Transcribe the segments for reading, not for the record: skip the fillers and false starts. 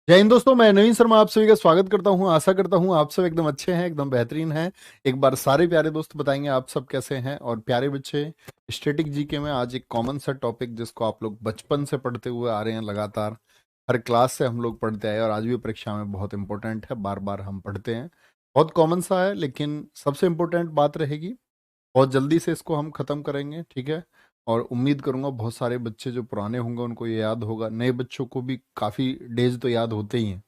जय हिंद दोस्तों, मैं नवीन शर्मा आप सभी का स्वागत करता हूं। आशा करता हूं आप सब एकदम अच्छे हैं, एकदम बेहतरीन हैं। एक बार सारे प्यारे दोस्त बताएंगे आप सब कैसे हैं। और प्यारे बच्चे, स्टैटिक जीके में आज एक कॉमन सा टॉपिक जिसको आप लोग बचपन से पढ़ते हुए आ रहे हैं, लगातार हर क्लास से हम लोग पढ़ते आए और आज भी परीक्षा में बहुत इंपॉर्टेंट है, बार बार हम पढ़ते हैं। बहुत कॉमन सा है, लेकिन सबसे इम्पोर्टेंट बात रहेगी, बहुत जल्दी से इसको हम खत्म करेंगे, ठीक है। और उम्मीद करूंगा बहुत सारे बच्चे जो पुराने होंगे उनको ये याद होगा, नए बच्चों को भी काफ़ी डेज तो याद होते ही हैं,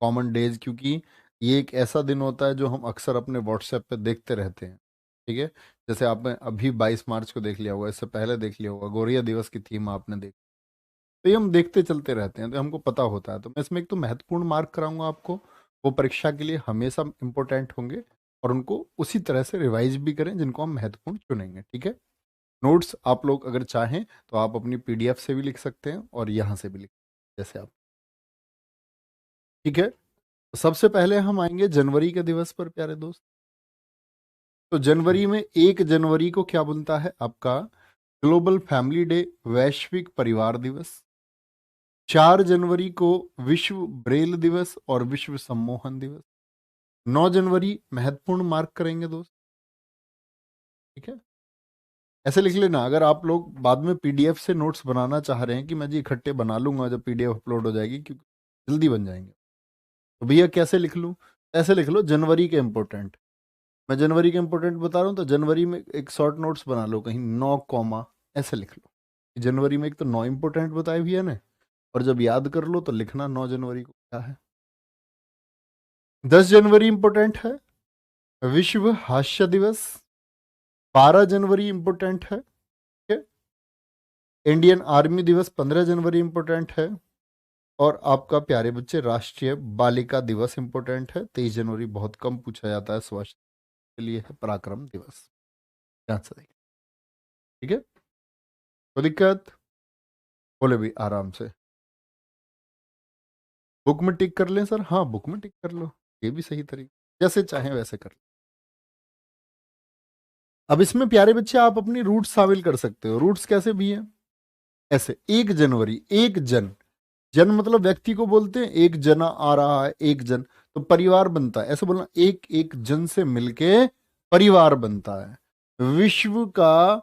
कॉमन डेज, क्योंकि ये एक ऐसा दिन होता है जो हम अक्सर अपने व्हाट्सएप पे देखते रहते हैं, ठीक है। जैसे आपने अभी 22 मार्च को देख लिया होगा, इससे पहले देख लिया होगा, गौरिया दिवस की थीम आपने देखी। तो ये हम देखते चलते रहते हैं, तो हमको पता होता है। तो मैं इसमें एक तो महत्वपूर्ण मार्क कराऊंगा आपको, वो परीक्षा के लिए हमेशा इंपॉर्टेंट होंगे, और उनको उसी तरह से रिवाइज भी करें जिनको हम महत्वपूर्ण चुनेंगे, ठीक है। नोट्स आप लोग अगर चाहें तो आप अपनी पीडीएफ से भी लिख सकते हैं और यहाँ से भी लिख, जैसे आप, ठीक है। तो सबसे पहले हम आएंगे जनवरी के दिवस पर, प्यारे दोस्त। तो जनवरी में 1 जनवरी को क्या बनता है आपका? ग्लोबल फैमिली डे, वैश्विक परिवार दिवस। 4 जनवरी को विश्व ब्रेल दिवस और विश्व सम्मोहन दिवस। 9 जनवरी महत्वपूर्ण मार्क करेंगे दोस्त, ठीक है। ऐसे लिख लेना, अगर आप लोग बाद में पीडीएफ से नोट्स बनाना चाह रहे हैं कि मैं जी इकट्ठे बना लूंगा जब पीडीएफ अपलोड हो जाएगी, क्योंकि जल्दी बन जाएंगे, तो भैया कैसे लिख लूं? ऐसे लिख लो, जनवरी के इंपॉर्टेंट। मैं जनवरी के इंपॉर्टेंट बता रहा हूँ, तो जनवरी में एक शॉर्ट नोट्स बना लो, कहीं 9 कॉमा ऐसे लिख लो। जनवरी में एक तो 9 इंपॉर्टेंट बताए भैया ने, और जब याद कर लो तो लिखना 9 जनवरी को क्या है। 10 जनवरी इंपॉर्टेंट है, विश्व हास्य दिवस। 12 जनवरी इंपॉर्टेंट है, ठीक है। इंडियन आर्मी दिवस 15 जनवरी इंपॉर्टेंट है। और आपका प्यारे बच्चे, राष्ट्रीय बालिका दिवस इंपॉर्टेंट है। 23 जनवरी बहुत कम पूछा जाता है, स्वास्थ्य के लिए है। पराक्रम दिवस, ध्यान से देखिए, ठीक है। कोई दिक्कत? बोले भी आराम से। बुक में टिक कर लें सर? हाँ, बुक में टिक कर लो, ये भी सही तरीका, जैसे चाहें वैसे कर लो। अब इसमें प्यारे बच्चे आप अपनी रूट्स शामिल कर सकते हो। रूट्स कैसे भी हैं? ऐसे, 1 जनवरी, एक जन, जन मतलब व्यक्ति को बोलते हैं, एक जना आ रहा है, एक जन, तो परिवार बनता है, ऐसे बोलना, एक एक जन से मिलके परिवार बनता है। विश्व का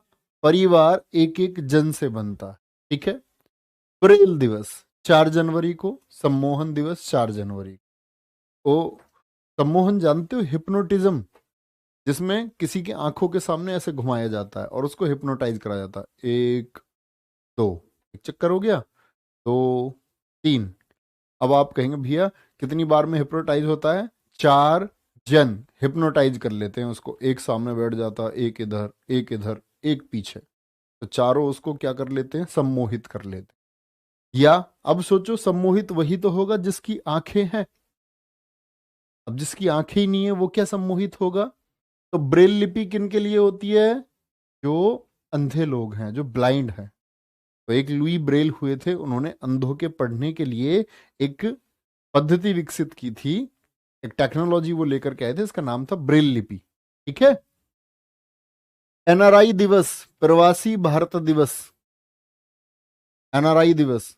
परिवार एक एक जन से बनता है, ठीक है। ब्रेल दिवस 4 जनवरी को। सम्मोहन दिवस 4 जनवरी को। ओ, सम्मोहन जानते हो? हिप्नोटिज्म, जिसमें किसी की आंखों के सामने ऐसे घुमाया जाता है और उसको हिप्नोटाइज करा जाता है। एक, दो, एक चक्कर हो गया, दो, तीन। अब आप कहेंगे भैया कितनी बार में हिप्नोटाइज होता है? 4 जन हिप्नोटाइज कर लेते हैं उसको, एक सामने बैठ जाता है, एक इधर, एक इधर, एक पीछे, तो चारों उसको क्या कर लेते हैं? सम्मोहित कर लेते हैं। या अब सोचो, सम्मोहित वही तो होगा जिसकी आंखें हैं। अब जिसकी आंखें ही नहीं है वो क्या सम्मोहित होगा? तो ब्रेल लिपि किन के लिए होती है? जो अंधे लोग हैं, जो ब्लाइंड हैं। तो एक लुई ब्रेल हुए थे, उन्होंने अंधों के पढ़ने के लिए एक पद्धति विकसित की थी, एक टेक्नोलॉजी वो लेकर के आए थे, इसका नाम था ब्रेल लिपि, ठीक है। एनआरआई दिवस, प्रवासी भारत दिवस। एनआरआई दिवस,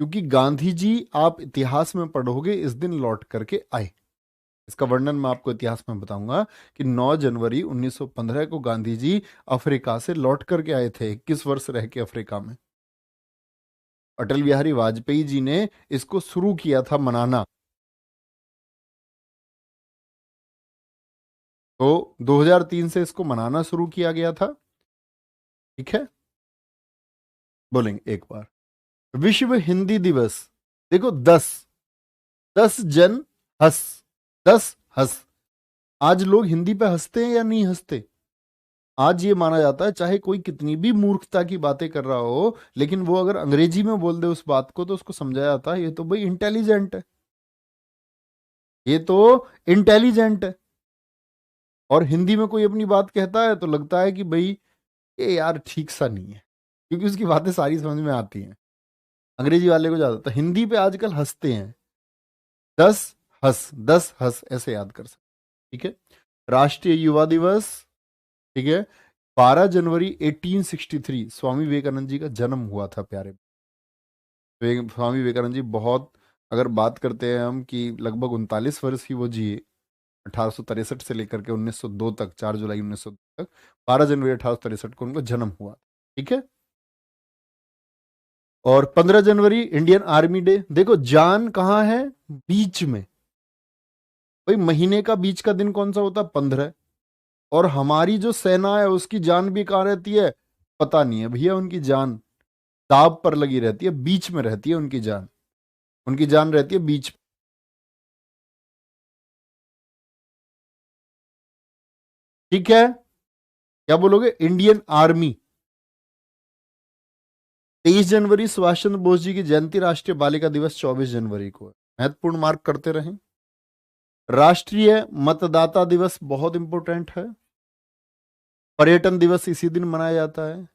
क्योंकि गांधी जी, आप इतिहास में पढ़ोगे, इस दिन लौट करके आए। इसका वर्णन मैं आपको इतिहास में बताऊंगा कि 9 जनवरी 1915 को गांधी जी अफ्रीका से लौट करके आए थे, 21 वर्ष रह के अफ्रीका में। अटल बिहारी वाजपेयी जी ने इसको शुरू किया था मनाना। तो 2003 से इसको मनाना शुरू किया गया था, ठीक है। बोलेंगे एक बार, विश्व हिंदी दिवस। देखो, 10 जन हंस, 10 हंस। आज लोग हिंदी पे हंसते हैं या नहीं हंसते? आज ये माना जाता है, चाहे कोई कितनी भी मूर्खता की बातें कर रहा हो, लेकिन वो अगर अंग्रेजी में बोल दे उस बात को तो उसको समझा जाता है ये तो भाई इंटेलिजेंट है, ये तो इंटेलिजेंट है। और हिंदी में कोई अपनी बात कहता है तो लगता है कि भाई ये यार ठीक सा नहीं है, क्योंकि उसकी बातें सारी समझ में आती हैं। अंग्रेजी वाले को ज्यादा, तो हिंदी पे आजकल हंसते हैं। 10 हंस, 10 हंस ऐसे याद कर सकते, ठीक है। राष्ट्रीय युवा दिवस, ठीक है। 12 जनवरी 1863 स्वामी विवेकानंद जी का जन्म हुआ था, प्यारे। स्वामी विवेकानंद जी बहुत अगर बात करते हैं हम कि लगभग 39 वर्ष ही वो जिए, 1863 से लेकर के 1902 तक, 4 जुलाई 1902 तक, 12 जनवरी 1863 को उनको जन्म हुआ। ठीक है। और 15 जनवरी इंडियन आर्मी डे। देखो जान कहाँ है, बीच में। भाई महीने का बीच का दिन कौन सा होता है, 15। और हमारी जो सेना है उसकी जान भी कहाँ रहती है, पता नहीं है भैया। उनकी जान दाव पर लगी रहती है, बीच में रहती है उनकी जान। उनकी जान रहती है बीच। ठीक है। क्या बोलोगे, इंडियन आर्मी। 23 जनवरी सुभाष चंद्र बोस जी की जयंती। राष्ट्रीय बालिका दिवस 24 जनवरी को है। महत्वपूर्ण मार्क करते रहें। राष्ट्रीय मतदाता दिवस बहुत इंपॉर्टेंट है। पर्यटन दिवस इसी दिन मनाया जाता है।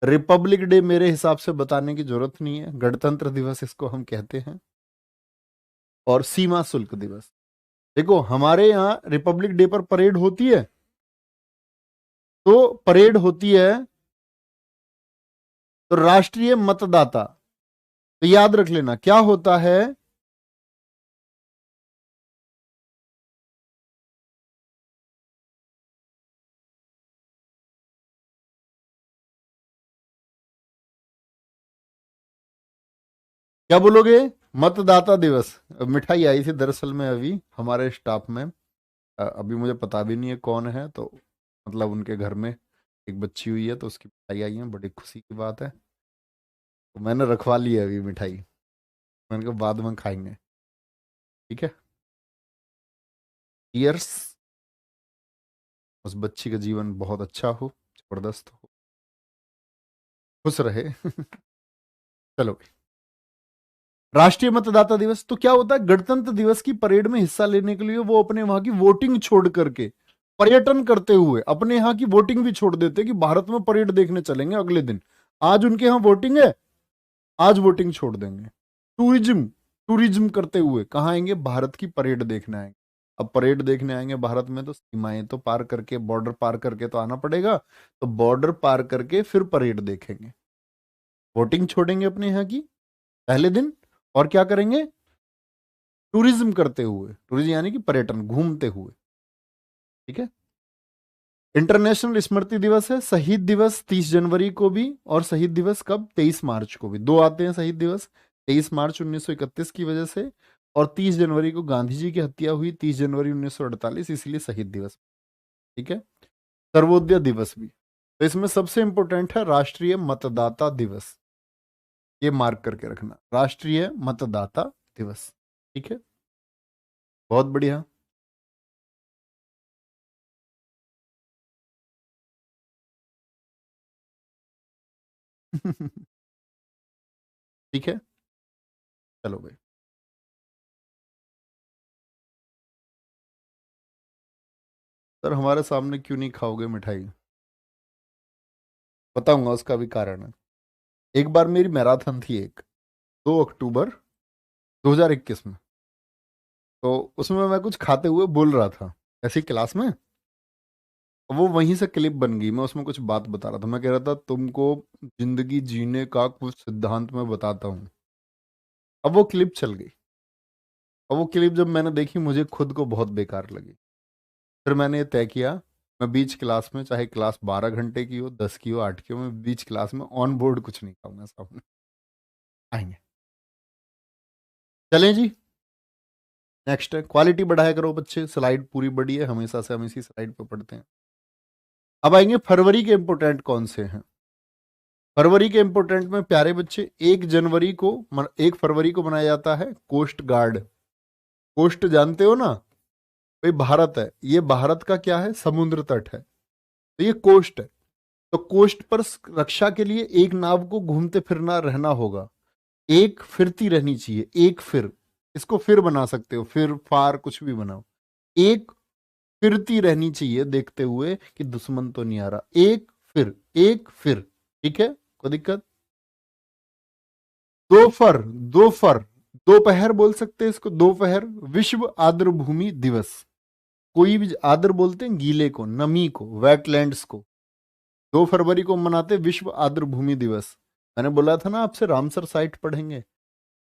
रिपब्लिक डे मेरे हिसाब से बताने की जरूरत नहीं है, गणतंत्र दिवस इसको हम कहते हैं। और सीमा शुल्क दिवस। देखो हमारे यहाँ रिपब्लिक डे पर परेड होती है, तो परेड होती है तो राष्ट्रीय मतदाता, तो याद रख लेना क्या होता है। क्या बोलोगे, मतदाता दिवस। मिठाई आई थी दरअसल में अभी हमारे स्टाफ में, अभी मुझे पता भी नहीं है कौन है, तो मतलब उनके घर में एक बच्ची हुई है तो उसकी मिठाई आई है, बड़ी खुशी की बात है। तो मैंने रखवा ली है अभी मिठाई, मैंने कहा बाद में खाएंगे। ठीक है। ईयर्स। उस बच्ची का जीवन बहुत अच्छा हो, जबरदस्त हो, खुश रहे। चलो। राष्ट्रीय मतदाता दिवस तो क्या होता है, गणतंत्र दिवस की परेड में हिस्सा लेने के लिए वो अपने वहां की वोटिंग छोड़ करके, पर्यटन करते हुए अपने यहाँ की वोटिंग भी छोड़ देते कि भारत में परेड देखने चलेंगे अगले दिन। आज उनके यहाँ वोटिंग है, आज वोटिंग छोड़ देंगे। टूरिज्म, टूरिज्म करते हुए कहाँ आएंगे, भारत की परेड देखने आएंगे। अब परेड देखने आएंगे भारत में तो सीमाएं तो पार करके, बॉर्डर पार करके तो आना पड़ेगा, तो बॉर्डर पार करके फिर परेड देखेंगे। वोटिंग छोड़ेंगे अपने यहाँ की पहले दिन, और क्या करेंगे, टूरिज्म करते हुए, टूरिज्म यानी कि पर्यटन, घूमते हुए। ठीक है। इंटरनेशनल स्मृति दिवस है। शहीद दिवस 30 जनवरी को भी, और शहीद दिवस कब, 23 मार्च को भी। दो आते हैं शहीद दिवस, 23 मार्च 1931 की वजह से, और 30 जनवरी को गांधी जी की हत्या हुई 30 जनवरी 1948, इसलिए शहीद दिवस। ठीक है। सर्वोदय दिवस भी। तो इसमें सबसे इंपॉर्टेंट है राष्ट्रीय मतदाता दिवस, ये मार्क करके रखना, राष्ट्रीय मतदाता दिवस। ठीक है। बहुत बढ़िया। ठीक है। चलो भाई। सर हमारे सामने क्यों नहीं खाओगे मिठाई, बताऊंगा उसका भी कारण है। एक बार मेरी मैराथन थी एक, 2 अक्टूबर 2021 में। तो उसमें मैं कुछ खाते हुए बोल रहा था ऐसी क्लास में, वो वहीं से क्लिप बन गई। मैं उसमें कुछ बात बता रहा था, मैं कह रहा था तुमको जिंदगी जीने का कुछ सिद्धांत मैं बताता हूँ। अब वो क्लिप चल गई, और वो क्लिप जब मैंने देखी मुझे खुद को बहुत बेकार लगी। फिर मैंने ये तय किया, मैं बीच क्लास में, चाहे क्लास 12 घंटे की हो, 10 की हो, 8 की हो, मैं बीच क्लास में ऑन बोर्ड कुछ नहीं खाऊंगा, सामने आएंगे। चलें जी। नेक्स्ट है, क्वालिटी बढ़ाया करो बच्चे, स्लाइड पूरी बड़ी है, हमेशा से हम इसी स्लाइड पे पढ़ते हैं। अब आएंगे फरवरी के इंपोर्टेंट कौन से हैं। फरवरी के इंपोर्टेंट में प्यारे बच्चे, 1 फरवरी को मनाया जाता है कोस्ट गार्ड। कोस्ट जानते हो ना, भाई भारत है, ये भारत का क्या है, समुद्र तट है, तो ये कोस्ट है। तो कोस्ट पर रक्षा के लिए एक नाव को घूमते फिरना रहना होगा, एक फिरती रहनी चाहिए, एक फिर, इसको फिर बना सकते हो, फिर फार कुछ भी बनाओ। एक फिरती रहनी चाहिए देखते हुए कि दुश्मन तो नहीं आ रहा, एक फिर, एक फिर। ठीक है, कोई दिक्कत। दोपहर, दोपहर, दोपहर बोल सकते हैं इसको, दोपहर। विश्व आर्द्र भूमि दिवस। कोई भी आर्द्र बोलते हैं गीले को, नमी को, वेटलैंड्स को। 2 फरवरी को मनाते हैं विश्व आर्द्र भूमि दिवस। मैंने बोला था ना आपसे रामसर साइट पढ़ेंगे,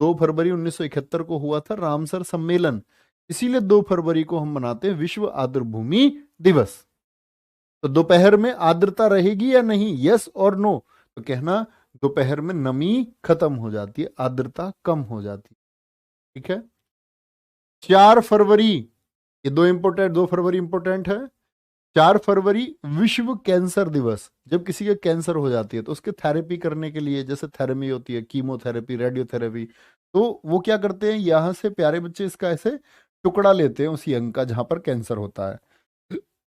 2 फरवरी 1971 को हुआ था रामसर सम्मेलन, इसीलिए 2 फरवरी को हम मनाते हैं विश्व आर्द्र भूमि दिवस। तो दोपहर में आर्द्रता रहेगी या नहीं, यस और नो? तो कहना दोपहर में नमी खत्म हो जाती है, आर्द्रता कम हो जाती है। ठीक है। 4 फरवरी, ये 2 फरवरी इंपोर्टेंट है। 4 फरवरी विश्व कैंसर दिवस। जब किसी के कैंसर हो जाती है तो उसके थेरेपी करने के लिए, जैसे थेरेमी होती है, कीमोथेरेपी, रेडियोथेरेपी, तो वो क्या करते हैं, यहां से प्यारे बच्चे इसका ऐसे टुकड़ा लेते हैं उसी अंग का जहां पर कैंसर होता है,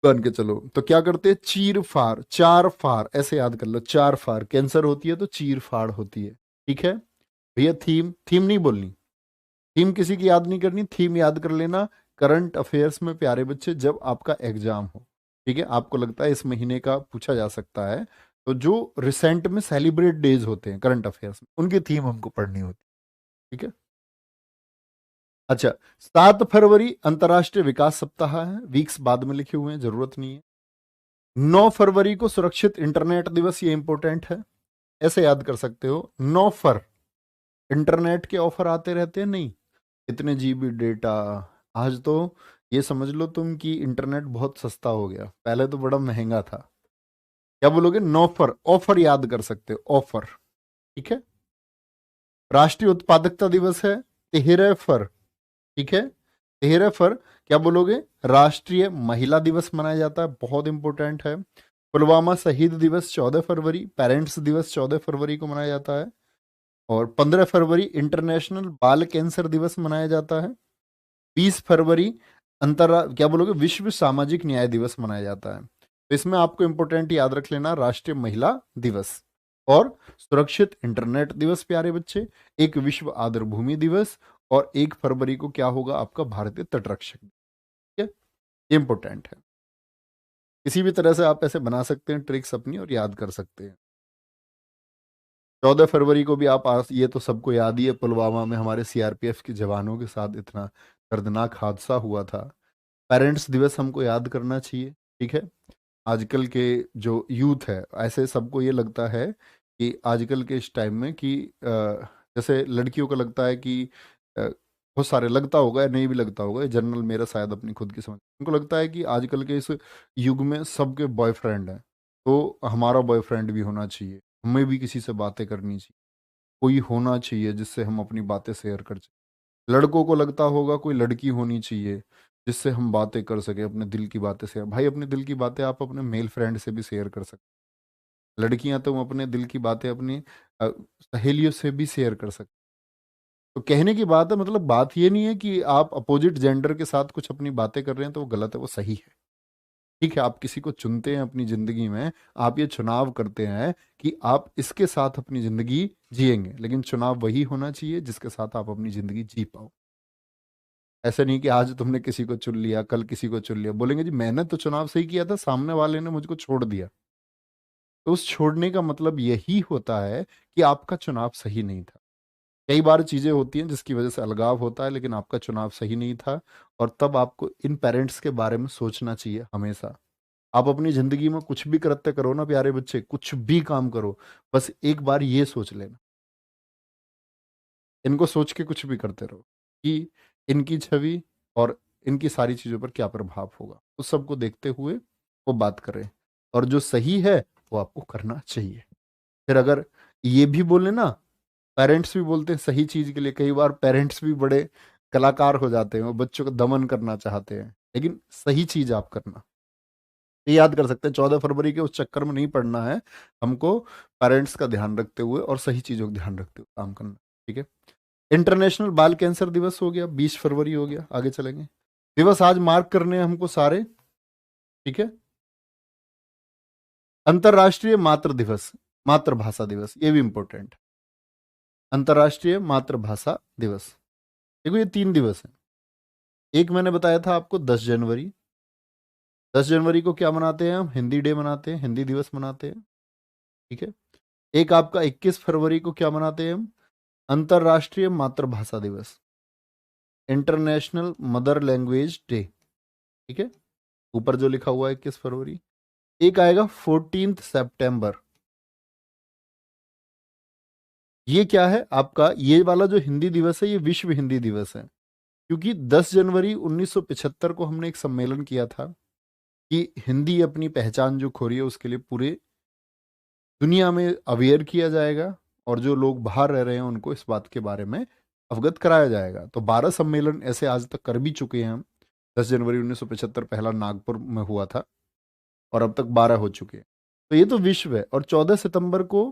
बन के चलो। तो क्या करते हैं, चीर फाड़, चार फाड़, ऐसे याद कर लो, चार फाड़ कैंसर होती है तो चीर फाड़ होती है। ठीक है भैया। थीम, थीम नहीं बोलनी, थीम किसी की याद नहीं करनी, थीम याद कर लेना करंट अफेयर्स में प्यारे बच्चे जब आपका एग्जाम हो। ठीक है, आपको लगता है इस महीने का पूछा जा सकता है, तो जो रिसेंट में सेलिब्रेट डेज होते हैं करंट अफेयर्स में, उनकी थीम हमको पढ़नी होती है। ठीक है। अच्छा, 7 फरवरी अंतर्राष्ट्रीय विकास सप्ताह है, वीक्स बाद में लिखे हुए हैं, जरूरत नहीं है। 9 फरवरी को सुरक्षित इंटरनेट दिवस, ये इंपॉर्टेंट है, ऐसे याद कर सकते हो। 9 फर, इंटरनेट के ऑफर आते रहते हैं, नहीं इतने जीबी डेटा। आज तो ये समझ लो तुम कि इंटरनेट बहुत सस्ता हो गया, पहले तो बड़ा महंगा था। क्या बोलोगे, 9 फर, ऑफर याद कर सकते हो, ऑफर। ठीक है। राष्ट्रीय उत्पादकता दिवस है 13 फर। ठीक है, 13 फर। क्या बोलोगे, राष्ट्रीय महिला दिवस मनाया जाता है, बहुत इंपॉर्टेंट है। पुलवामा शहीद दिवस 14 फरवरी, पेरेंट्स दिवस 14 फरवरी को मनाया जाता है। और 15 फरवरी इंटरनेशनल बाल कैंसर दिवस मनाया जाता है। 20 फरवरी क्या बोलोगे, विश्व सामाजिक न्याय दिवस मनाया जाता है। तो इसमें आपको इंपॉर्टेंट याद रख लेना, राष्ट्रीय महिला दिवस और सुरक्षित इंटरनेट दिवस प्यारे बच्चे, एक विश्व आर्द्र भूमि दिवस, और 1 फरवरी को क्या होगा आपका भारतीय तटरक्षक। ठीक है, ये इंपॉर्टेंट है। किसी भी तरह से आप ऐसे बना सकते हैं ट्रिक्स अपनी और याद कर सकते हैं। 14 फरवरी को भी आप ये तो सबको याद ही है, पुलवामा में हमारे सीआरपीएफ के जवानों के साथ इतना दर्दनाक हादसा हुआ था। पेरेंट्स दिवस हमको याद करना चाहिए। ठीक है। आजकल के जो यूथ है, ऐसे सबको ये लगता है कि आजकल के इस टाइम में कि जैसे लड़कियों को लगता है कि बहुत सारे, लगता होगा या नहीं भी लगता होगा, जनरल मेरा शायद अपनी खुद की समझ, उनको लगता है कि आजकल के इस युग में सबके बॉयफ्रेंड हैं, तो हमारा बॉयफ्रेंड भी होना चाहिए, हमें भी किसी से बातें करनी चाहिए, कोई होना चाहिए जिससे हम अपनी बातें शेयर कर सकें। लड़कों को लगता होगा कोई लड़की होनी चाहिए जिससे हम बातें कर सके, अपने दिल की बातें शेयर। भाई अपने दिल की बातें आप अपने मेल फ्रेंड से भी शेयर कर सकते। लड़कियां तुम अपने दिल की बातें अपनी सहेलियों से भी शेयर कर सकते। तो कहने की बात है, मतलब बात ये नहीं है कि आप अपोजिट जेंडर के साथ कुछ अपनी बातें कर रहे हैं तो वो गलत है, वो सही है। ठीक है, आप किसी को चुनते हैं अपनी जिंदगी में, आप ये चुनाव करते हैं कि आप इसके साथ अपनी जिंदगी जिएंगे, लेकिन चुनाव वही होना चाहिए जिसके साथ आप अपनी जिंदगी जी पाओ। ऐसा नहीं कि आज तुमने किसी को चुन लिया, कल किसी को चुन लिया, बोलेंगे जी मैंने तो चुनाव सही किया था, सामने वाले ने मुझको छोड़ दिया। तो उस छोड़ने का मतलब यही होता है कि आपका चुनाव सही नहीं था। कई बार चीजें होती हैं जिसकी वजह से अलगाव होता है, लेकिन आपका चुनाव सही नहीं था, और तब आपको इन पेरेंट्स के बारे में सोचना चाहिए हमेशा। आप अपनी जिंदगी में कुछ भी कृत्य करो ना प्यारे बच्चे, कुछ भी काम करो, बस एक बार ये सोच लेना, इनको सोच के कुछ भी करते रहो कि इनकी छवि और इनकी सारी चीजों पर क्या प्रभाव होगा, उस सबको देखते हुए वो बात करें, और जो सही है वो आपको करना चाहिए। फिर अगर ये भी बोले ना, पेरेंट्स भी बोलते हैं सही चीज के लिए, कई बार पेरेंट्स भी बड़े कलाकार हो जाते हैं, वो बच्चों को दमन करना चाहते हैं, लेकिन सही चीज आप करना। ये याद कर सकते हैं, 14 फरवरी के उस चक्कर में नहीं पड़ना है हमको, पेरेंट्स का ध्यान रखते हुए और सही चीजों का ध्यान रखते हुए काम करना। ठीक है। इंटरनेशनल बाल कैंसर दिवस हो गया, 20 फरवरी हो गया, आगे चलेंगे। दिवस आज मार्क करने हैं हमको सारे। ठीक है। अंतरराष्ट्रीय मातृ दिवस, मातृभाषा दिवस, ये भी इंपॉर्टेंट। अंतरराष्ट्रीय मातृभाषा दिवस, देखो ये 3 दिवस है। एक मैंने बताया था आपको 10 जनवरी, 10 जनवरी को क्या मनाते हैं हम, हिंदी डे मनाते हैं, हिंदी दिवस मनाते हैं। ठीक है। एक आपका 21 फरवरी को क्या मनाते हैं हम, अंतरराष्ट्रीय मातृभाषा दिवस, इंटरनेशनल मदर लैंग्वेज डे। ठीक है, ऊपर जो लिखा हुआ है 21 फरवरी। एक आएगा 14 सितंबर, ये क्या है आपका, ये वाला जो हिंदी दिवस है ये विश्व हिंदी दिवस है, क्योंकि 10 जनवरी 1975 को हमने एक सम्मेलन किया था कि हिंदी अपनी पहचान जो खो रही है उसके लिए पूरे दुनिया में अवेयर किया जाएगा, और जो लोग बाहर रह रहे हैं उनको इस बात के बारे में अवगत कराया जाएगा। तो 12 सम्मेलन ऐसे आज तक कर भी चुके हैं हम। 10 जनवरी 1975 पहला नागपुर में हुआ था, और अब तक 12 हो चुके हैं। तो ये तो विश्व है। और 14 सितंबर को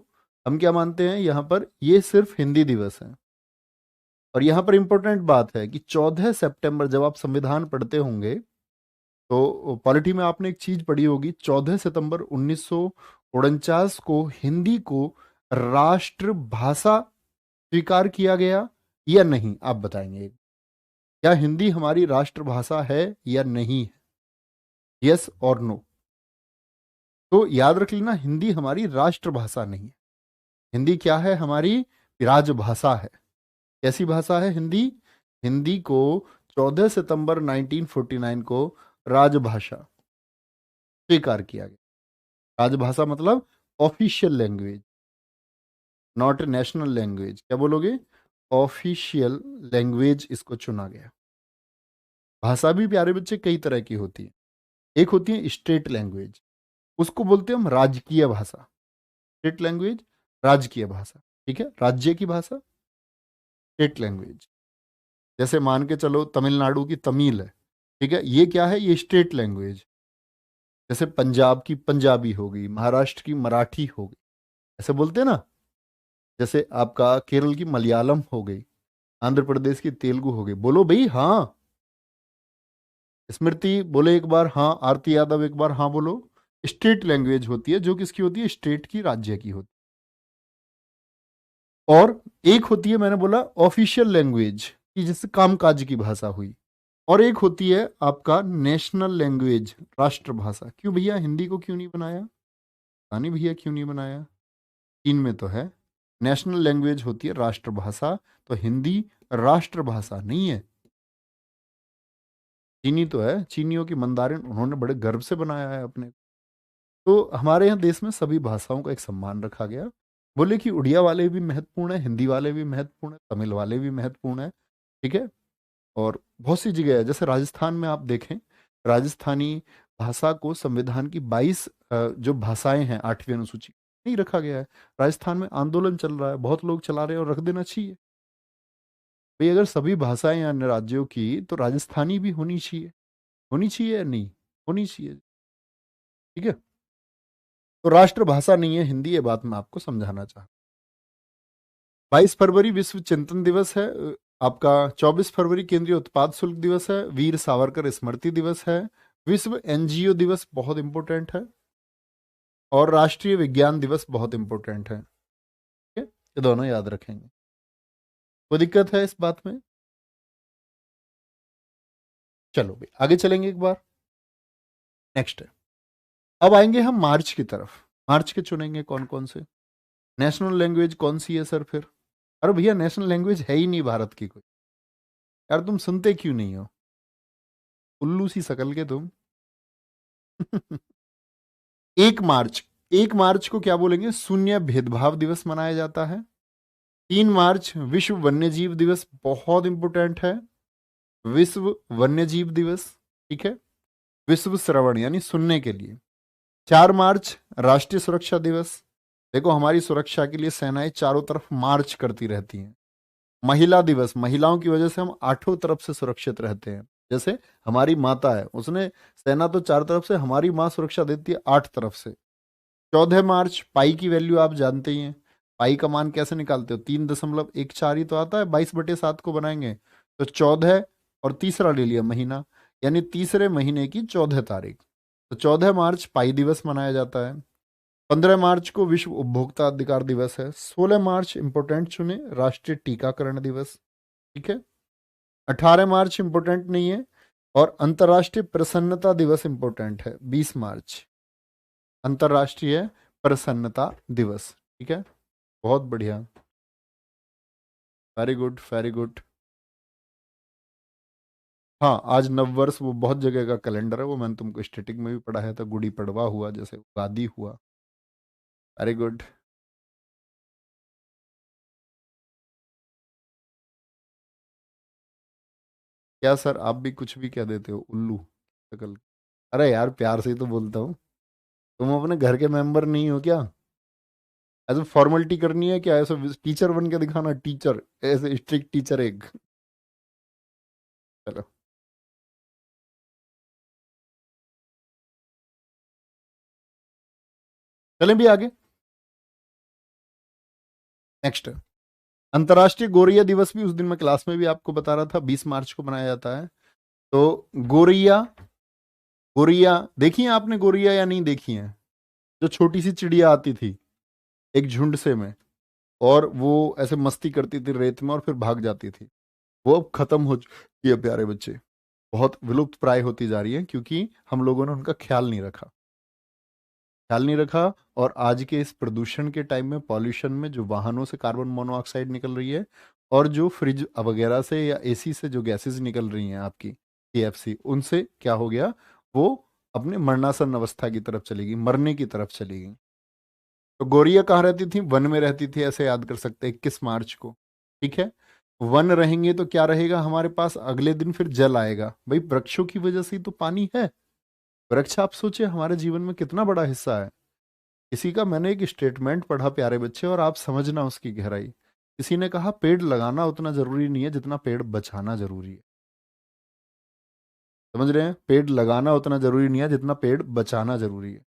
हम क्या मानते हैं यहाँ पर, ये सिर्फ हिंदी दिवस है। और यहाँ पर इंपॉर्टेंट बात है कि 14 सितंबर जब आप संविधान पढ़ते होंगे तो पॉलिटी में आपने एक चीज पढ़ी होगी, 14 सितंबर 1949 को हिंदी को राष्ट्रभाषा स्वीकार किया गया या नहीं, आप बताएंगे। क्या हिंदी हमारी राष्ट्रभाषा है या नहीं है? यस और नो। तो याद रख लेना, हिंदी हमारी राष्ट्रभाषा नहीं है। हिंदी क्या है? हमारी राजभाषा है। कैसी भाषा है हिंदी? हिंदी को 14 सितंबर 1949 को राजभाषा स्वीकार किया गया। राजभाषा मतलब official language, not national language. क्या बोलोगे? ऑफिशियल लैंग्वेज इसको चुना गया। भाषा भी प्यारे बच्चे कई तरह की होती है। एक होती है स्टेट लैंग्वेज, उसको बोलते हैं हम राजकीय भाषा। स्टेट लैंग्वेज, राजकीय भाषा, ठीक है, राज्य की भाषा, स्टेट लैंग्वेज। जैसे मान के चलो तमिलनाडु की तमिल है, ठीक है, ये क्या है? ये स्टेट लैंग्वेज। जैसे पंजाब की पंजाबी हो गई, महाराष्ट्र की मराठी हो गई, ऐसे बोलते हैं ना। जैसे आपका केरल की मलयालम हो गई, आंध्र प्रदेश की तेलुगु हो गई। बोलो भाई हाँ। स्मृति बोले एक बार हाँ, आरती यादव एक बार हाँ बोलो। स्टेट लैंग्वेज होती है, जो किसकी होती है? स्टेट की, राज्य की होती है। और एक होती है, मैंने बोला ऑफिशियल लैंग्वेज, कि जिससे कामकाज की भाषा हुई। और एक होती है आपका नेशनल लैंग्वेज, राष्ट्रभाषा। क्यों भैया हिंदी को क्यों नहीं बनाया? नहीं भैया क्यों नहीं बनाया? चीन में तो है। नेशनल लैंग्वेज होती है राष्ट्रभाषा, तो हिंदी राष्ट्रभाषा नहीं है। चीनी तो है, चीनियों की मंदारिन उन्होंने बड़े गर्व से बनाया है अपने। तो हमारे यहाँ देश में सभी भाषाओं का एक सम्मान रखा गया। बोले कि उड़िया वाले भी महत्वपूर्ण है, हिंदी वाले भी महत्वपूर्ण है, तमिल वाले भी महत्वपूर्ण है, ठीक है। और बहुत सी जगह है, जैसे राजस्थान में आप देखें, राजस्थानी भाषा को संविधान की 22 जो भाषाएं हैं 8वीं अनुसूची नहीं रखा गया है। राजस्थान में आंदोलन चल रहा है, बहुत लोग चला रहे हैं, और रख देना चाहिए। भाई अगर सभी भाषाएं हैं अन्य राज्यों की, तो राजस्थानी भी होनी चाहिए। होनी चाहिए या नहीं? होनी चाहिए, ठीक है। तो राष्ट्रभाषा नहीं है हिंदी, ये बात मैं आपको समझाना चाहता। 22 फरवरी विश्व चिंतन दिवस है। आपका 24 फरवरी केंद्रीय उत्पाद शुल्क दिवस है। वीर सावरकर स्मृति दिवस है। विश्व एनजीओ दिवस बहुत इंपॉर्टेंट है। और राष्ट्रीय विज्ञान दिवस बहुत इंपॉर्टेंट है, ठीक है। ये दोनों याद रखेंगे। कोई दिक्कत है इस बात में? चलो भाई आगे चलेंगे एक बार। नेक्स्ट है, अब आएंगे हम मार्च की तरफ। मार्च के चुनेंगे कौन कौन से। नेशनल लैंग्वेज कौन सी है सर फिर? अरे भैया नेशनल लैंग्वेज है ही नहीं भारत की कोई। यार तुम सुनते क्यों नहीं हो? उल्लू सी शकल के तुम। 1 मार्च, 1 मार्च को क्या बोलेंगे? शून्य भेदभाव दिवस मनाया जाता है। 3 मार्च विश्व वन्यजीव दिवस, बहुत इंपोर्टेंट है। विश्व वन्यजीव दिवस, ठीक है। विश्व श्रवण यानी सुनने के लिए। 4 मार्च राष्ट्रीय सुरक्षा दिवस। देखो हमारी सुरक्षा के लिए सेनाएं चारों तरफ मार्च करती रहती हैं। महिला दिवस, महिलाओं की वजह से हम आठों तरफ से सुरक्षित रहते हैं। जैसे हमारी माता है, उसने सेना तो चार तरफ से, हमारी माँ सुरक्षा देती है 8 तरफ से। 14 मार्च पाई की वैल्यू आप जानते ही हैं। पाई का मान कैसे निकालते हो? 3.14 ही तो आता है, 22/7 को बनाएंगे तो 14, और तीसरा ले लिया महीना, यानी तीसरे महीने की 14 तारीख। तो 14 मार्च पाई दिवस मनाया जाता है। 15 मार्च को विश्व उपभोक्ता अधिकार दिवस है। 16 मार्च इंपोर्टेंट चुने, राष्ट्रीय टीकाकरण दिवस, ठीक है। 18 मार्च इंपोर्टेंट नहीं है। और अंतर्राष्ट्रीय प्रसन्नता दिवस इंपोर्टेंट है, 20 मार्च, अंतर्राष्ट्रीय प्रसन्नता दिवस, ठीक है। बहुत बढ़िया, वेरी गुड वेरी गुड। हाँ आज नववर्ष, वो बहुत जगह का कैलेंडर है, वो मैंने तुमको स्टैटिक में भी पढ़ाया था। गुड़ी पड़वा हुआ, जैसे उगादी हुआ। Very good. क्या सर, आप भी कुछ भी कह देते हो, उल्लू शकल। अरे यार, प्यार से ही तो बोलता हूँ। तुम अपने घर के मेंबर नहीं हो क्या? ऐसे फॉर्मेलिटी करनी है क्या? ऐसे टीचर बन के दिखाना, टीचर, ऐसे स्ट्रिक्ट टीचर एक। चलो, चलें भी आगे। नेक्स्ट, अंतर्राष्ट्रीय गोरैया दिवस भी उस दिन मैं क्लास में भी आपको बता रहा था, 20 मार्च को मनाया जाता है। तो गोरैया, गोरैया देखी है आपने गोरैया या नहीं देखी है? जो छोटी सी चिड़िया आती थी एक झुंड से में, और वो ऐसे मस्ती करती थी रेत में और फिर भाग जाती थी। वो अब खत्म हो चुकी है प्यारे बच्चे, बहुत विलुप्त प्राय होती जा रही है, क्योंकि हम लोगों ने उनका ख्याल नहीं रखा, ख्याल नहीं रखा। और आज के इस प्रदूषण के टाइम में, पॉल्यूशन में, जो वाहनों से कार्बन मोनोऑक्साइड निकल रही है, और जो फ्रिज वगैरह से या एसी से जो गैसेस निकल रही हैं आपकी, सीएफसी, उनसे क्या हो गया, वो अपने मरणासन अवस्था की तरफ चली गई, मरने की तरफ चली गई। तो गौरिया कहाँ रहती थी? वन में रहती थी, ऐसे याद कर सकते हैं, 21 मार्च को। ठीक है, वन रहेंगे तो क्या रहेगा हमारे पास? अगले दिन फिर जल आएगा। भाई, वृक्षों की वजह से ही तो पानी है। वृक्ष, आप सोचिए, हमारे जीवन में कितना बड़ा हिस्सा है। इसी का मैंने एक स्टेटमेंट पढ़ा प्यारे बच्चे, और आप समझना उसकी गहराई। किसी ने कहा पेड़ लगाना उतना जरूरी नहीं है जितना पेड़ बचाना जरूरी है। समझ रहे हैं? पेड़ लगाना उतना जरूरी नहीं है जितना पेड़ बचाना जरूरी है।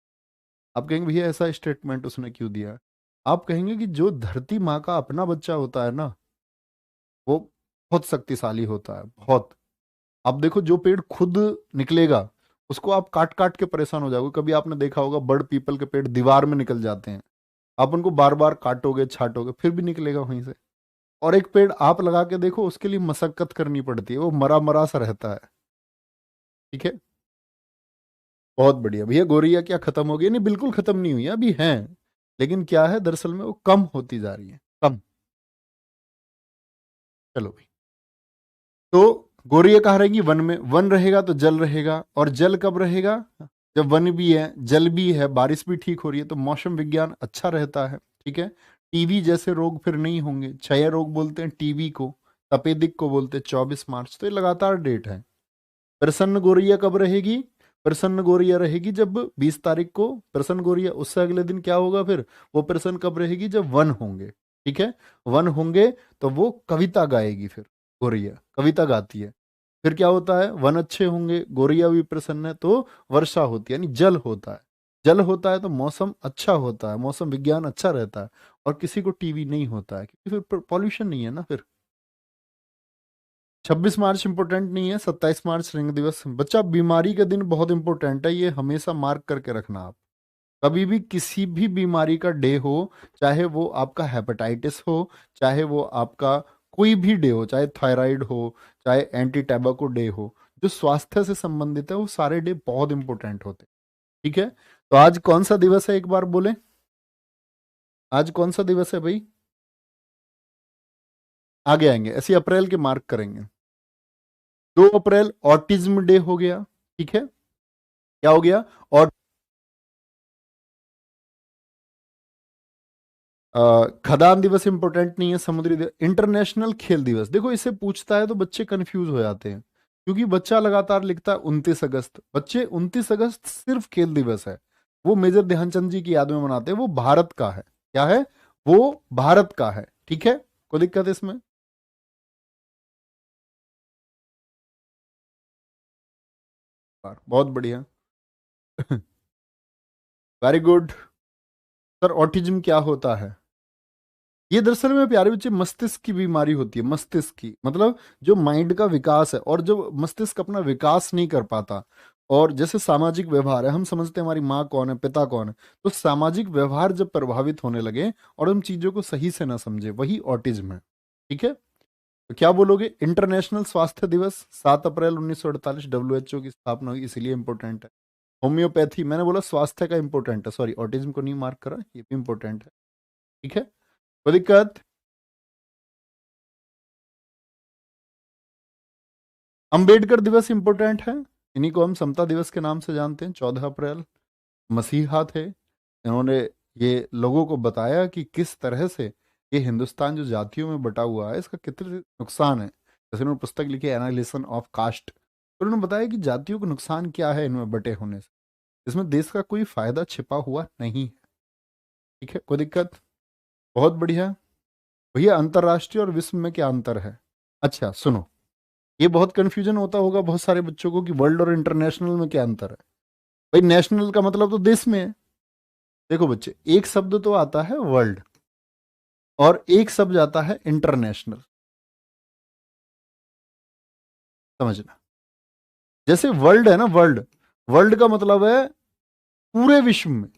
आप कहेंगे भैया ऐसा स्टेटमेंट उसने क्यों दिया? आप कहेंगे कि जो धरती माँ का अपना बच्चा होता है ना, वो बहुत शक्तिशाली होता है, बहुत। आप देखो, जो पेड़ खुद निकलेगा उसको आप काट काट के परेशान हो जाओगे। कभी आपने देखा होगा, बड़ पीपल के पेड़ दीवार में निकल जाते हैं, आप उनको बार बार काटोगे छाटोगे फिर भी निकलेगा वहीं से। और एक पेड़ आप लगा के देखो, उसके लिए मशक्कत करनी पड़ती है, वो मरा मरा सा रहता है। ठीक है, बहुत बढ़िया भैया। गोरिया क्या खत्म हो गई? नहीं, बिल्कुल खत्म नहीं हुई है, अभी हैं। लेकिन क्या है, दरअसल में वो कम होती जा रही है, कम। चलो भाई, तो गोरिया कहाँ रहेगी? वन में। वन रहेगा तो जल रहेगा, और जल कब रहेगा? जब वन भी है, जल भी है, बारिश भी ठीक हो रही है, तो मौसम विज्ञान अच्छा रहता है। ठीक है, टीबी जैसे रोग फिर नहीं होंगे। क्षय रोग बोलते हैं टीबी को, तपेदिक को बोलते हैं 24 मार्च। तो ये लगातार डेट है। प्रसन्न गोरिया कब रहेगी? प्रसन्न गोरिया रहेगी जब 20 तारीख को प्रसन्न गोरिया, उससे अगले दिन क्या होगा फिर? वो प्रसन्न कब रहेगी? जब वन होंगे। ठीक है, वन होंगे तो वो कविता गाएगी फिर। गोरिया कविता गाती है। फिर क्या होता है? वन अच्छे होंगे, गोरिया भी प्रसन्न है, तो वर्षा होती है, यानी जल होता है। जल होता है तो मौसम अच्छा होता है, मौसम विज्ञान अच्छा रहता है, और किसी को टीवी नहीं होता है, क्योंकि फिर पॉल्यूशन नहीं है ना फिर। 26 मार्च इंपॉर्टेंट नहीं है, 27 मार्च रिंग दिवस। बच्चा, बीमारी का दिन बहुत इंपॉर्टेंट है, ये हमेशा मार्क करके रखना आप। कभी भी किसी भी बीमारी का डे हो, चाहे वो आपका हेपेटाइटिस हो, चाहे वो आपका कोई भी डे हो, चाहे थायराइड हो, चाहे एंटी टैबाको डे हो, जो स्वास्थ्य से संबंधित है वो सारे डे बहुत इंपॉर्टेंट होते हैं। ठीक है, तो आज कौन सा दिवस है, एक बार बोले? आज कौन सा दिवस है भाई? आगे आएंगे, ऐसे अप्रैल के मार्क करेंगे। 2 अप्रैल ऑटिज्म डे हो गया। ठीक है, क्या हो गया? और खदान दिवस इंपॉर्टेंट नहीं है, समुद्री दिवस। इंटरनेशनल खेल दिवस, देखो इसे पूछता है तो बच्चे कंफ्यूज हो जाते हैं, क्योंकि बच्चा लगातार लिखता है 29 अगस्त। बच्चे, 29 अगस्त सिर्फ खेल दिवस है। वो मेजर ध्यानचंद जी की याद में मनाते हैं, वो भारत का है। क्या है? वो भारत का है। ठीक है, कोई दिक्कत है इसमें? बहुत बढ़िया। Very good. सर, ऑटिज्म क्या होता है? ये दरअसल में प्यारे बच्चे मस्तिष्क की बीमारी होती है। मस्तिष्क की मतलब जो माइंड का विकास है, और जो मस्तिष्क अपना विकास नहीं कर पाता। और जैसे सामाजिक व्यवहार है, हम समझते हैं हमारी माँ कौन है, पिता कौन है, तो सामाजिक व्यवहार जब प्रभावित होने लगे और हम चीजों को सही से ना समझे, वही ऑटिज्म है। ठीक है, तो क्या बोलोगे? इंटरनेशनल स्वास्थ्य दिवस 7 अप्रैल 1948 डब्ल्यूएचओ की स्थापना हुई, इसीलिए इंपॉर्टेंट है। होम्योपैथी, मैंने बोला स्वास्थ्य का इंपॉर्टेंट है, सॉरी, ऑटिज्म को नहीं मार्क करा, ये भी इंपॉर्टेंट है। ठीक है, कोई दिक्कत? अंबेडकर दिवस इंपॉर्टेंट है, इन्हीं को हम समता दिवस के नाम से जानते हैं। 14 अप्रैल, मसीहा थे। इन्होंने ये लोगों को बताया कि किस तरह से ये हिंदुस्तान जो जातियों में बटा हुआ है, इसका कितने नुकसान है। जैसे उन्होंने पुस्तक लिखी एनालिसिस ऑफ कास्ट, तो उन्होंने बताया कि जातियों को नुकसान क्या है इनमें बटे होने से, इसमें देश का कोई फायदा छिपा हुआ नहीं है। ठीक है, कोई दिक्कत? बहुत बढ़िया। भैया अंतर्राष्ट्रीय और विश्व में क्या अंतर है? अच्छा सुनो, ये बहुत कंफ्यूजन होता होगा बहुत सारे बच्चों को कि वर्ल्ड और इंटरनेशनल में क्या अंतर है। भाई नेशनल का मतलब तो देश में है। देखो बच्चे, एक शब्द तो आता है वर्ल्ड और एक शब्द आता है इंटरनेशनल, समझना। जैसे वर्ल्ड है ना, वर्ल्ड, वर्ल्ड का मतलब है पूरे विश्व में,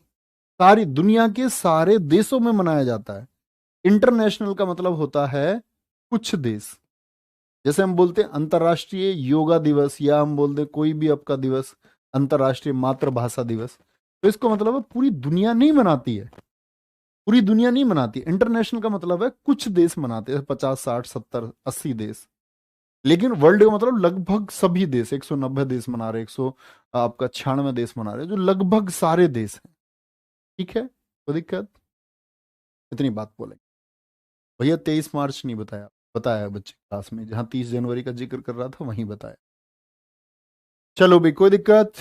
सारी दुनिया के सारे देशों में मनाया जाता है। इंटरनेशनल का मतलब होता है कुछ देश। जैसे हम बोलते हैं अंतर्राष्ट्रीय योगा दिवस, या हम बोलते हैं कोई भी आपका दिवस, अंतर्राष्ट्रीय मातृभाषा दिवस, तो इसको मतलब है पूरी दुनिया नहीं मनाती है, पूरी दुनिया नहीं मनाती। इंटरनेशनल का मतलब है कुछ देश मनाते हैं, 50 60 70 80 देश। लेकिन वर्ल्ड का मतलब लगभग सभी देश, 190 देश मना रहे, 100 आपका 96 देश मना रहे, जो लगभग सारे देश हैं। ठीक है, कोई दिक्कत? इतनी बात बोले। भैया 23 मार्च नहीं बताया, बताया बच्चे क्लास में, जहां 30 जनवरी का जिक्र कर रहा था वहीं बताया। चलो भाई, कोई दिक्कत?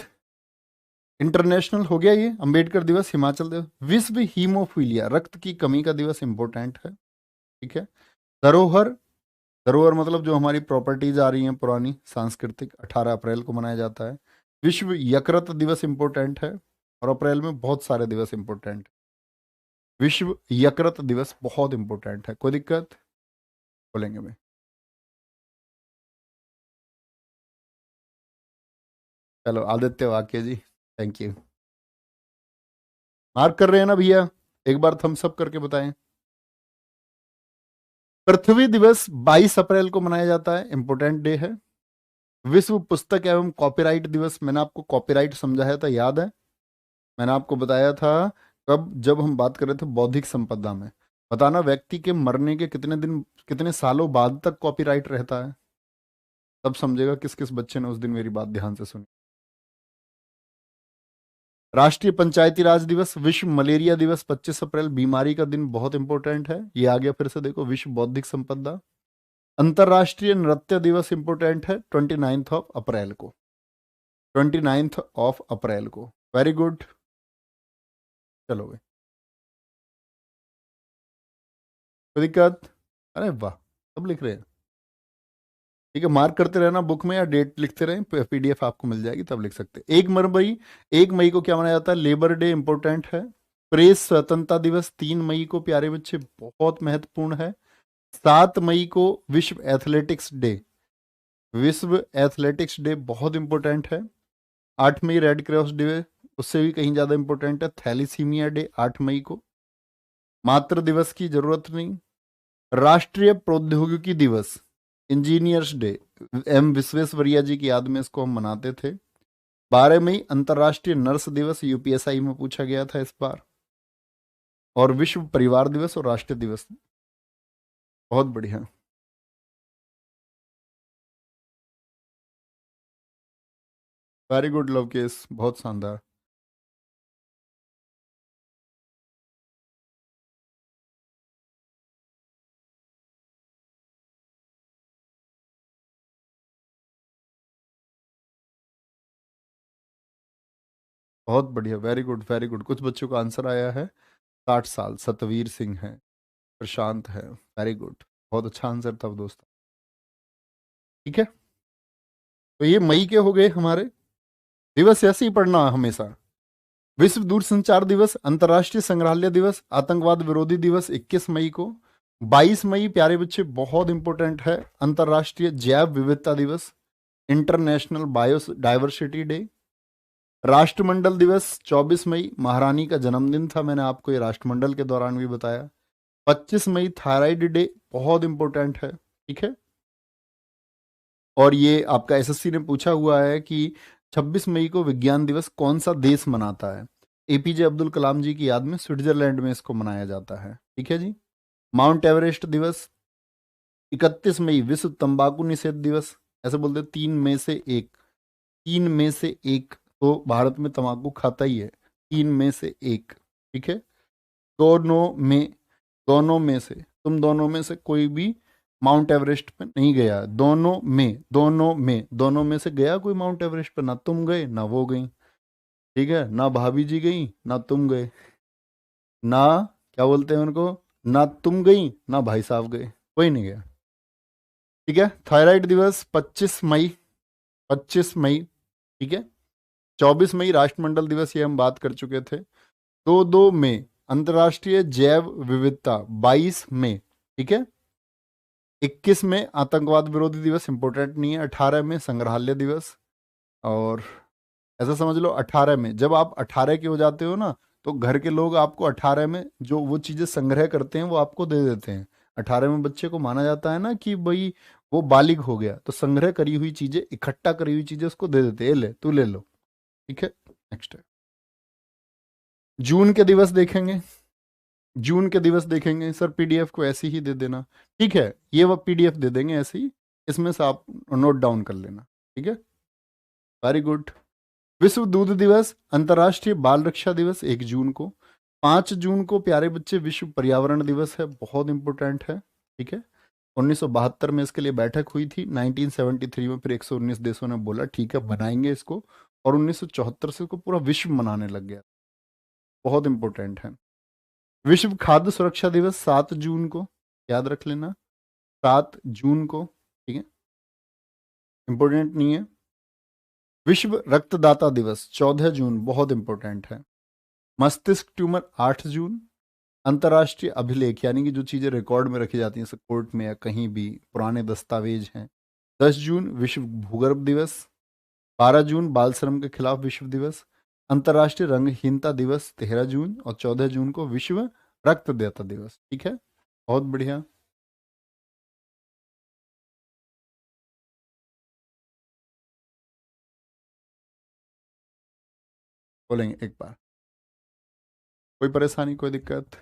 इंटरनेशनल हो गया ये। अंबेडकर दिवस, हिमाचल दिवस। विश्व हीमोफीलिया, रक्त की कमी का दिवस इंपॉर्टेंट है। ठीक है। धरोहर, धरोहर मतलब जो हमारी प्रॉपर्टीज आ रही हैं पुरानी सांस्कृतिक, 18 अप्रैल को मनाया जाता है। विश्व यकृत दिवस इंपॉर्टेंट है, और अप्रैल में बहुत सारे दिवस इंपॉर्टेंट है। विश्व यकृत दिवस बहुत इंपॉर्टेंट है, कोई दिक्कत? बोलेंगे भाई। चलो आदित्य वाक्य जी, थैंक यू। मार्क कर रहे हैं ना भैया? एक बार थम्स अप करके बताएं। पृथ्वी दिवस 22 अप्रैल को मनाया जाता है, इंपॉर्टेंट डे है। विश्व पुस्तक एवं कॉपीराइट दिवस, मैंने आपको कॉपीराइट समझाया था, याद है? मैंने आपको बताया था कब, जब हम बात कर रहे थे बौद्धिक संपदा में। बताना व्यक्ति के मरने के कितने दिन, कितने सालों बाद तक कॉपीराइट रहता है, तब समझेगा किस किस बच्चे ने उस दिन मेरी बात ध्यान से सुनी। राष्ट्रीय पंचायती राज दिवस, विश्व मलेरिया दिवस 25 अप्रैल, बीमारी का दिन बहुत इंपॉर्टेंट है, ये आ गया फिर से देखो। विश्व बौद्धिक संपदा। अंतर्राष्ट्रीय नृत्य दिवस इंपॉर्टेंट है 29 अप्रैल को, 29 अप्रैल को। Very good. चलो भाई, कोई दिक्कत? अरे वाह, सब लिख रहे हैं। ठीक है, मार्क करते रहना बुक में, या डेट लिखते रहें, पीडीएफ आपको मिल जाएगी तब लिख सकते हैं। 1 मई, 1 मई को क्या मनाया जाता है? लेबर डे इंपॉर्टेंट है। प्रेस स्वतंत्रता दिवस 3 मई को, प्यारे बच्चे बहुत महत्वपूर्ण है। 7 मई को विश्व एथलेटिक्स डे, विश्व एथलेटिक्स डे बहुत इंपॉर्टेंट है। 8 मई रेड क्रॉस डे, उससे भी कहीं ज्यादा इंपॉर्टेंट है। थैलीसीमिया डे 8 मई को। मातृ दिवस की जरूरत नहीं। राष्ट्रीय प्रौद्योगिकी दिवस, इंजीनियर्स डे, एम विश्वेश्वरैया जी की याद में इसको हम मनाते थे। 12 मई अंतर्राष्ट्रीय नर्स दिवस, यूपीएसआई में पूछा गया था इस बार। और विश्व परिवार दिवस और राष्ट्रीय दिवस। बहुत बढ़िया। वेरी गुड लवकेश, बहुत शानदार। बहुत बढ़िया, वेरी गुड वेरी गुड। कुछ बच्चों का आंसर आया है। 60 साल, सतवीर सिंह है, प्रशांत है। वेरी गुड, बहुत अच्छा आंसर था दोस्तों। ठीक है, तो ये मई के हो गए हमारे दिवस, ऐसे ही पढ़ना हमेशा। विश्व दूरसंचार दिवस, अंतर्राष्ट्रीय संग्रहालय दिवस, आतंकवाद विरोधी दिवस 21 मई को। 22 मई प्यारे बच्चे बहुत इंपॉर्टेंट है, अंतर्राष्ट्रीय जैव विविधता दिवस, इंटरनेशनल बायो डाइवर्सिटी डे। राष्ट्रमंडल दिवस 24 मई, महारानी का जन्मदिन था, मैंने आपको ये राष्ट्रमंडल के दौरान भी बताया। 25 मई थायराइड डे, बहुत इंपॉर्टेंट है। ठीक है, और ये आपका एसएससी ने पूछा हुआ है कि 26 मई को विज्ञान दिवस कौन सा देश मनाता है? एपीजे अब्दुल कलाम जी की याद में स्विट्जरलैंड में इसको मनाया जाता है। ठीक है जी। माउंट एवरेस्ट दिवस 31 मई, विश्व तंबाकू निषेध दिवस। ऐसे बोलते 3 में से 1, 3 में से 1 तो भारत में तंबाकू खाता ही है, 3 में से 1। ठीक है, दोनों में, दोनों में से, तुम दोनों में से कोई भी माउंट एवरेस्ट पे नहीं गया। दोनों में से गया कोई माउंट एवरेस्ट पे? ना तुम गए ना वो गई, ठीक है, ना भाभी जी गई ना तुम गए, ना क्या बोलते हैं उनको, ना तुम गई ना भाई साहब गए, कोई नहीं गया। ठीक है, थायराइड दिवस 25 मई, 25 मई, ठीक है। 24 मई राष्ट्रमंडल दिवस, ये हम बात कर चुके थे। 2 मई अंतर्राष्ट्रीय जैव विविधता, 22 मई, ठीक है। 21 में आतंकवाद विरोधी दिवस, इंपोर्टेंट नहीं है। 18 में संग्रहालय दिवस। और ऐसा समझ लो 18 में, जब आप 18 के हो जाते हो ना, तो घर के लोग आपको 18 में जो वो चीजें संग्रह करते हैं वो आपको दे देते हैं। 18 में बच्चे को माना जाता है ना कि भाई वो बालिग हो गया, तो संग्रह करी हुई चीजें, इकट्ठा करी हुई चीजें उसको दे देते हैं, "ये ले तू ले लो"। ठीक है, नेक्स्ट है। जून के दिवस देखेंगे। जून के दिवस देखेंगे सर, पीडीएफ को ऐसे ही दे देना। ठीक है, ये वो पीडीएफ दे देंगे ऐसे ही, इसमें से आप नोट डाउन कर लेना। ठीक है, वेरी गुड। विश्व दूध दिवस, अंतर्राष्ट्रीय बाल रक्षा दिवस 1 जून को। 5 जून को प्यारे बच्चे विश्व पर्यावरण दिवस है, बहुत इंपॉर्टेंट है। ठीक है, 1972 में इसके लिए बैठक हुई थी। 1973 में फिर 119 देशों ने बोला ठीक है बनाएंगे इसको, और 1974 से इसको पूरा विश्व मनाने लग गया। बहुत इंपॉर्टेंट है। विश्व खाद्य सुरक्षा दिवस 7 जून को, याद रख लेना, 7 जून को। ठीक है, इंपॉर्टेंट नहीं है। विश्व रक्तदाता दिवस 14 जून, बहुत इंपॉर्टेंट है। मस्तिष्क ट्यूमर 8 जून। अंतर्राष्ट्रीय अभिलेख, यानी कि जो चीजें रिकॉर्ड में रखी जाती हैं कोर्ट में या कहीं भी, पुराने दस्तावेज हैं, 10 जून विश्व भूगर्भ दिवस। 12 जून बाल श्रम के खिलाफ विश्व दिवस। अंतर्राष्ट्रीय रंगहीनता दिवस 13 जून, और 14 जून को विश्व रक्तदाता दिवस। ठीक है, बहुत बढ़िया। बोलेंगे एक बार, कोई परेशानी कोई दिक्कत?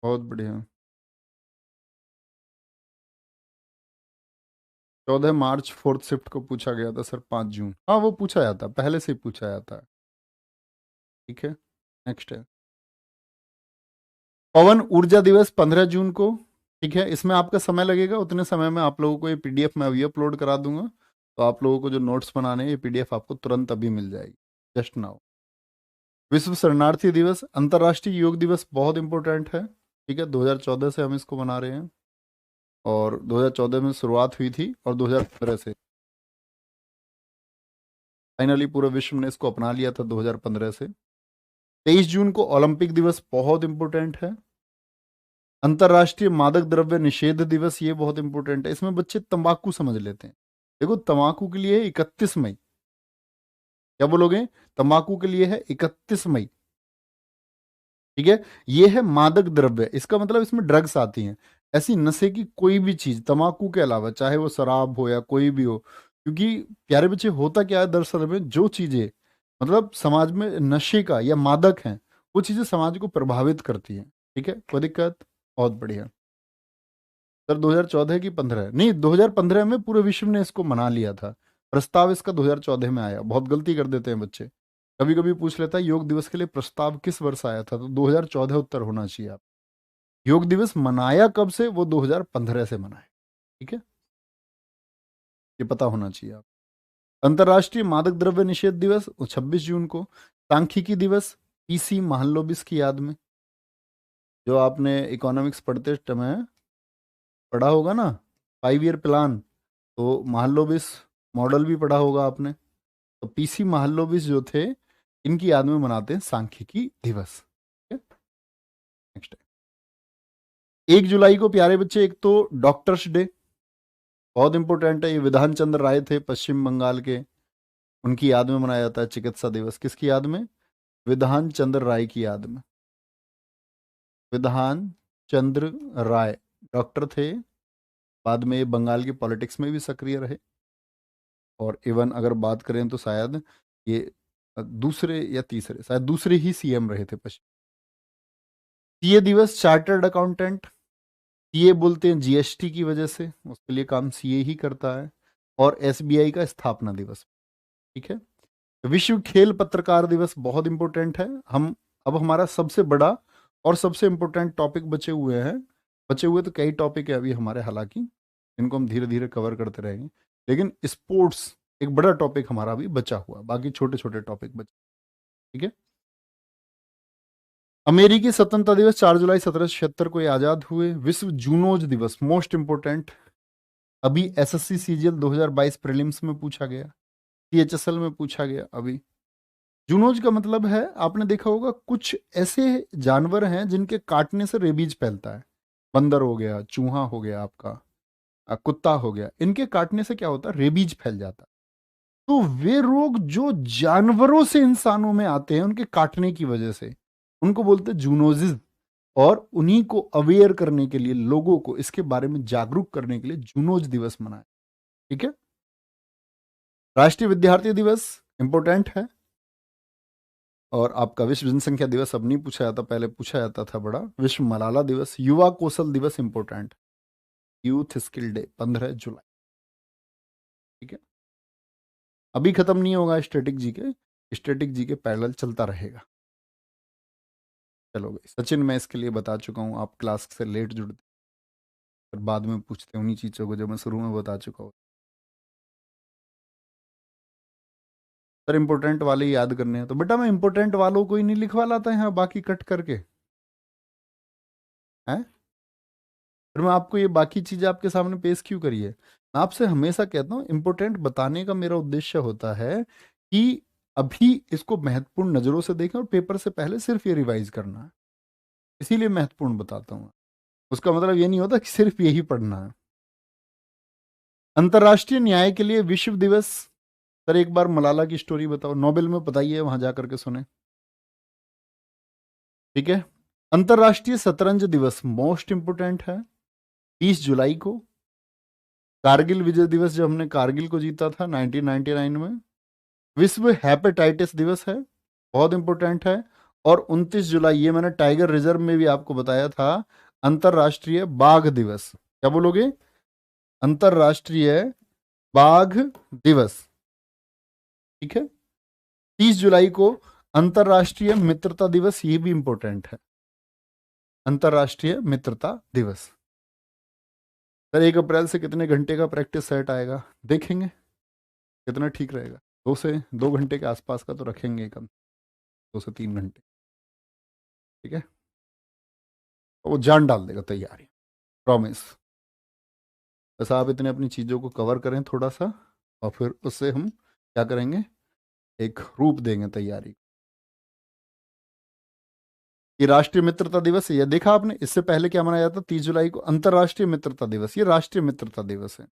बहुत बढ़िया। 14 मार्च फोर्थ शिफ्ट को पूछा गया था सर, 5 जून, हाँ वो पूछा जाता है, पहले से ही पूछा जाता है। ठीक है, नेक्स्ट है। पवन ऊर्जा दिवस 15 जून को। ठीक है, इसमें आपका समय लगेगा, उतने समय में आप लोगों को ये पीडीएफ मैं अभी अपलोड करा दूंगा। तो आप लोगों को जो नोट्स बनाने हैं, ये पीडीएफ आपको तुरंत अभी मिल जाएगी, जस्ट नाउ। विश्व शरणार्थी दिवस, अंतर्राष्ट्रीय योग दिवस, बहुत इंपॉर्टेंट है। ठीक है, 2014 से हम इसको मना रहे हैं, और 2014 में शुरुआत हुई थी, और 2015 से फाइनली पूरे विश्व ने इसको अपना लिया था, 2015 से। 23 जून को ओलंपिक दिवस, बहुत इंपॉर्टेंट है। अंतर्राष्ट्रीय मादक द्रव्य निषेध दिवस, ये बहुत इंपॉर्टेंट है। इसमें बच्चे तंबाकू समझ लेते हैं। देखो, तंबाकू के लिए 31 मई, क्या बोलोगे? तंबाकू के लिए है 31 मई। ठीक है, ये है मादक द्रव्य, इसका मतलब इसमें ड्रग्स आती हैं। ऐसी नशे की कोई भी चीज तंबाकू के अलावा, चाहे वो शराब हो या कोई भी हो, क्योंकि प्यारे बच्चे होता क्या है दरअसल में, जो चीजें मतलब समाज में नशे का या मादक हैं, वो चीजें समाज को प्रभावित करती हैं। ठीक है, कोई दिक्कत? बहुत बढ़िया सर। 2014 की 15 नहीं, 2015 में पूरे विश्व ने इसको मना लिया था। प्रस्ताव इसका 2014 में आया। बहुत गलती कर देते हैं बच्चे, कभी कभी पूछ लेता है योग दिवस के लिए प्रस्ताव किस वर्ष आया था, तो 2014 उत्तर होना चाहिए आप। योग दिवस मनाया कब से? वो 2015 से मनाया। ठीक है, ये पता होना चाहिए आप। अंतर्राष्ट्रीय मादक द्रव्य निषेध दिवस 26 जून को। सांख्यिकी दिवस, पीसी महालनोबिस की याद में। जो आपने इकोनॉमिक्स पढ़ते समय पढ़ा होगा ना, 5 ईयर प्लान, तो महालनोबिस मॉडल भी पढ़ा होगा आपने। तो पीसी महालनोबिस जो थे, इनकी याद में मनाते हैं सांख्यिकी दिवस। नेक्स्ट है 1 जुलाई को प्यारे बच्चे, एक तो डॉक्टर्स डे, बहुत इंपॉर्टेंट है। ये विधान चंद्र राय थे पश्चिम बंगाल के, उनकी याद में मनाया जाता है चिकित्सा दिवस। किसकी याद में? विधान चंद्र राय की याद में। विधान चंद्र राय डॉक्टर थे, बाद में ये बंगाल की पॉलिटिक्स में भी सक्रिय रहे, और इवन अगर बात करें तो शायद ये दूसरे या तीसरे, शायद दूसरे ही सीएम रहे थे पश्चिम। सीए दिवस, चार्टर्ड अकाउंटेंट, सीए बोलते हैं जीएसटी की वजह से, उसके लिए काम सीए ही करता है। और एसबीआई का स्थापना दिवस। ठीक है, विश्व खेल पत्रकार दिवस, बहुत इंपॉर्टेंट है। हम अब हमारा सबसे बड़ा और सबसे इंपॉर्टेंट टॉपिक बचे हुए तो कई टॉपिक है अभी हमारे, हालांकि इनको हम धीरे धीरे कवर करते रहेंगे, लेकिन स्पोर्ट्स एक बड़ा टॉपिक हमारा अभी बचा हुआ, बाकी छोटे छोटे टॉपिक बचे। ठीक है। अमेरिकी स्वतंत्रता दिवस 4 जुलाई 1776 को ये आजाद हुए। विश्व जूनोज दिवस, मोस्ट इंपोर्टेंट, अभी एसएससी सीजीएल 2022 प्रीलिम्स में पूछा गया, टीएचएसएल में पूछा गया। अभी जूनोज का मतलब है, आपने देखा होगा, कुछ ऐसे जानवर हैं जिनके काटने से रेबीज फैलता है। बंदर हो गया, चूहा हो गया, आपका कुत्ता हो गया, इनके काटने से क्या होता है, रेबीज फैल जाता है। तो वे रोग जो जानवरों से इंसानों में आते हैं उनके काटने की वजह से, उनको बोलते हैं जूनोसिस। और उन्हीं को अवेयर करने के लिए, लोगों को इसके बारे में जागरूक करने के लिए जूनोज दिवस मनाया। ठीक है। राष्ट्रीय विद्यार्थी दिवस इंपॉर्टेंट है। और आपका विश्व जनसंख्या दिवस अब नहीं पूछा जाता, पहले पूछा जाता था बड़ा। विश्व मलाला दिवस, युवा कौशल दिवस इंपॉर्टेंट, यूथ स्किल डे 15 जुलाई। ठीक है। अभी खत्म नहीं होगा स्टैटिक जी के पैरेलल चलता रहेगा। चलो भाई, सचिन मैं इसके लिए बता चुका हूँ, आप क्लास से लेट जुड़ते, फिर बाद में पूछते हैं उन्हीं चीज़ों को जो मैं शुरू में बता चुका हूँ। सर इंपॉर्टेंट वाले ही याद करने हैं, तो बेटा मैं इंपॉर्टेंट वालों को ही नहीं लिखवा लाता यहाँ, बाकी कट करके हैं। फिर मैं आपको ये बाकी चीज़ें आपके सामने पेश क्यों करी है। मैं आपसे हमेशा कहता हूँ, इंपॉर्टेंट बताने का मेरा उद्देश्य होता है कि अभी इसको महत्वपूर्ण नज़रों से देखें और पेपर से पहले सिर्फ ये रिवाइज करना है, इसीलिए महत्वपूर्ण बताता हूँ। उसका मतलब ये नहीं होता कि सिर्फ यही पढ़ना है। अंतर्राष्ट्रीय न्याय के लिए विश्व दिवस। सर एक बार मलाला की स्टोरी बताओ, नोबेल में बताइए, वहां जाकर के सुने। ठीक है। अंतर्राष्ट्रीय शतरंज दिवस मोस्ट इंपोर्टेंट है, 30 जुलाई को। कारगिल विजय दिवस, जब हमने कारगिल को जीता था 1999 में। विश्व हेपेटाइटिस दिवस है, बहुत इंपोर्टेंट है। और 29 जुलाई, ये मैंने टाइगर रिजर्व में भी आपको बताया था, अंतर्राष्ट्रीय बाघ दिवस। क्या बोलोगे, अंतर्राष्ट्रीय बाघ दिवस। ठीक है। 30 जुलाई को अंतर्राष्ट्रीय मित्रता दिवस, ये भी इंपॉर्टेंट है, अंतर्राष्ट्रीय मित्रता दिवस। सर 1 अप्रैल से कितने घंटे का प्रैक्टिस सेट आएगा, देखेंगे कितना ठीक रहेगा। 2 घंटे के आसपास का तो रखेंगे, कम 2 से 3 घंटे। ठीक है। वो जान डाल देगा तैयारी, प्रॉमिस। बस आप इतने अपनी चीज़ों को कवर करें थोड़ा सा, और फिर उससे हम क्या करेंगे, एक रूप देंगे तैयारी। ये राष्ट्रीय मित्रता दिवस है, ये देखा आपने, इससे पहले क्या मनाया जाता, 30 जुलाई को अंतर्राष्ट्रीय मित्रता दिवस, ये राष्ट्रीय मित्रता दिवस है।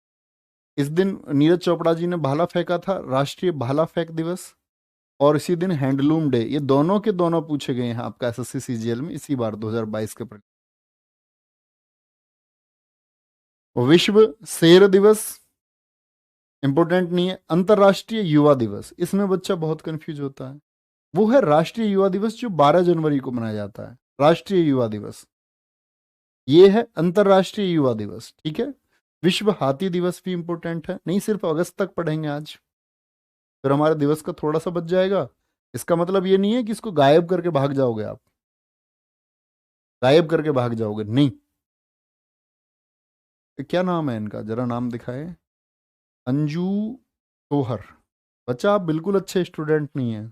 इस दिन नीरज चोपड़ा जी ने भाला फेंका था, राष्ट्रीय भाला फेंक दिवस। और इसी दिन हैंडलूम डे, ये दोनों के दोनों पूछे गए हैं आपका एसएससी सीजीएल में इसी बार 2022 के प्रति। विश्व शेर दिवस इंपॉर्टेंट नहीं है। अंतर्राष्ट्रीय युवा दिवस, इसमें बच्चा बहुत कंफ्यूज होता है। वो है राष्ट्रीय युवा दिवस जो 12 जनवरी को मनाया जाता है, राष्ट्रीय युवा दिवस। ये है अंतर्राष्ट्रीय युवा दिवस। ठीक है। विश्व हाथी दिवस भी इंपॉर्टेंट है, नहीं सिर्फ अगस्त तक पढ़ेंगे आज, फिर हमारे दिवस का थोड़ा सा बच जाएगा। इसका मतलब ये नहीं है कि इसको गायब करके भाग जाओगे आप, गायब करके भाग जाओगे नहीं। क्या नाम है इनका, जरा नाम दिखाए। अंजू तोहर। बच्चा आप बिल्कुल अच्छे स्टूडेंट नहीं है,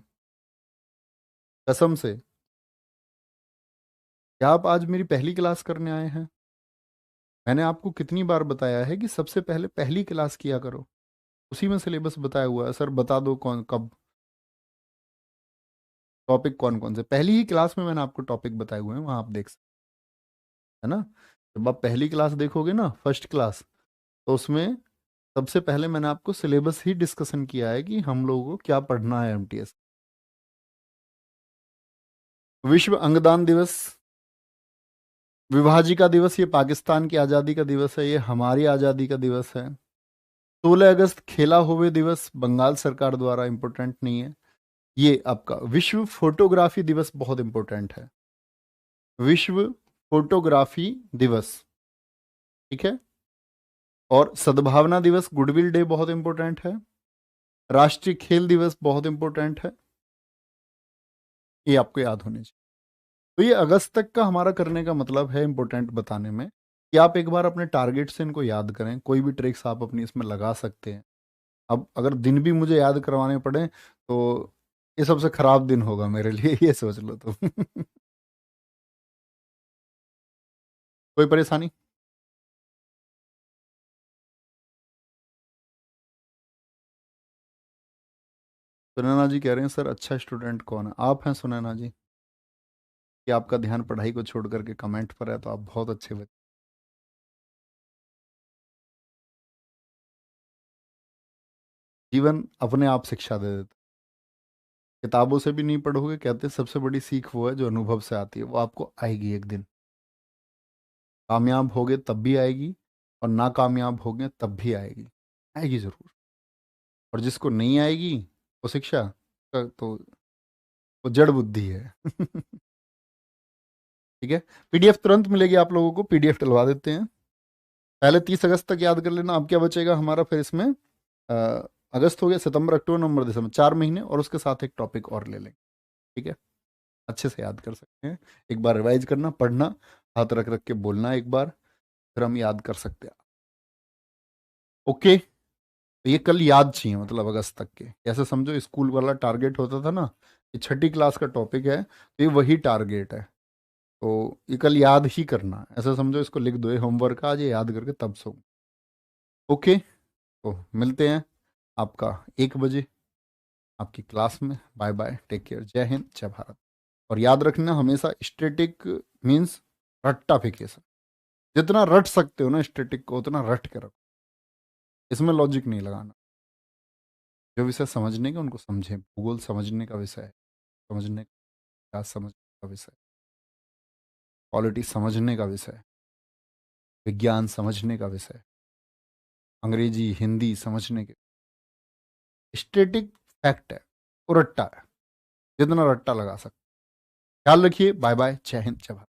कसम से। क्या आप आज मेरी पहली क्लास करने आए हैं। मैंने आपको कितनी बार बताया है कि सबसे पहले पहली क्लास किया करो, उसी में सिलेबस बताया हुआ है। सर बता दो कौन कब, टॉपिक कौन कौन से, पहली ही क्लास में मैंने आपको टॉपिक बताए हुए हैं, वहां आप देख सकते है ना। जब आप पहली क्लास देखोगे ना, फर्स्ट क्लास, तो उसमें सबसे पहले मैंने आपको सिलेबस ही डिस्कशन किया है कि हम लोगों को क्या पढ़ना है एमटीएस। विश्व अंगदान दिवस, विभाजिका दिवस, ये पाकिस्तान की आज़ादी का दिवस है, ये हमारी आज़ादी का दिवस है। 16 अगस्त खेला होवे दिवस, बंगाल सरकार द्वारा, इंपॉर्टेंट नहीं है। ये आपका विश्व फोटोग्राफी दिवस बहुत इंपॉर्टेंट है, विश्व फोटोग्राफी दिवस। ठीक है। और सद्भावना दिवस, गुडविल डे, बहुत इंपॉर्टेंट है। राष्ट्रीय खेल दिवस बहुत इंपॉर्टेंट है, ये आपको याद होने चाहिए। तो ये अगस्त तक का हमारा करने का मतलब है इम्पोर्टेंट बताने में कि आप एक बार अपने टारगेट से इनको याद करें, कोई भी ट्रिक्स आप अपनी इसमें लगा सकते हैं। अब अगर दिन भी मुझे याद करवाने पड़े तो ये सबसे खराब दिन होगा मेरे लिए, ये सोच लो तुम। कोई परेशानी? सुनैना जी कह रहे हैं सर अच्छा स्टूडेंट कौन है? आप हैं सुनैना जी, कि आपका ध्यान पढ़ाई को छोड़ करके कमेंट पर है, तो आप बहुत अच्छे बच्चे। जीवन अपने आप शिक्षा दे देता, किताबों से भी नहीं पढ़ोगे, कहते सबसे बड़ी सीख वो है जो अनुभव से आती है, वो आपको आएगी एक दिन। कामयाब होगे तब भी आएगी, और नाकामयाब होगे तब भी आएगी, आएगी जरूर। और जिसको नहीं आएगी वो शिक्षा तो वो जड़ बुद्धि है। ठीक है, पीडीएफ तुरंत मिलेगी आप लोगों को, पीडीएफ डलवा देते हैं। पहले 30 अगस्त तक याद कर लेना। अब क्या बचेगा हमारा फिर इसमें? अगस्त हो गया, सितंबर, अक्टूबर, नवंबर, दिसंबर, 4 महीने, और उसके साथ एक टॉपिक और ले लेंगे। ठीक है, अच्छे से याद कर सकते हैं। एक बार रिवाइज करना, पढ़ना, हाथ रख रख के बोलना एक बार, फिर हम याद कर सकते हैं। ओके, तो ये कल याद चाहिए, मतलब अगस्त तक के। ऐसे समझो स्कूल वाला टारगेट होता था ना, ये छठी क्लास का टॉपिक है, तो ये वही टारगेट है। तो ये कल याद ही करना है, ऐसा समझो, इसको लिख दो, ये होमवर्क आज ये याद करके तब सो। ओके, तो मिलते हैं आपका 1 बजे आपकी क्लास में। बाय बाय, टेक केयर, जय हिंद, जय भारत। और याद रखना हमेशा स्टैटिक मीन्स रट्टाफिकेशन। जितना रट सकते हो ना स्टैटिक को, उतना रट के रखो, इसमें लॉजिक नहीं लगाना। जो विषय समझने के उनको समझें, भूगोल समझने का विषय है, समझने का, इतिहास समझने का विषय, पॉलिटी समझने का विषय, विज्ञान समझने का विषय, अंग्रेजी हिंदी समझने के। स्टैटिक फैक्ट है, वो रट्टा है, जितना रट्टा लगा सकते। ख्याल रखिए, बाय बाय, जय हिंद, जय भारत।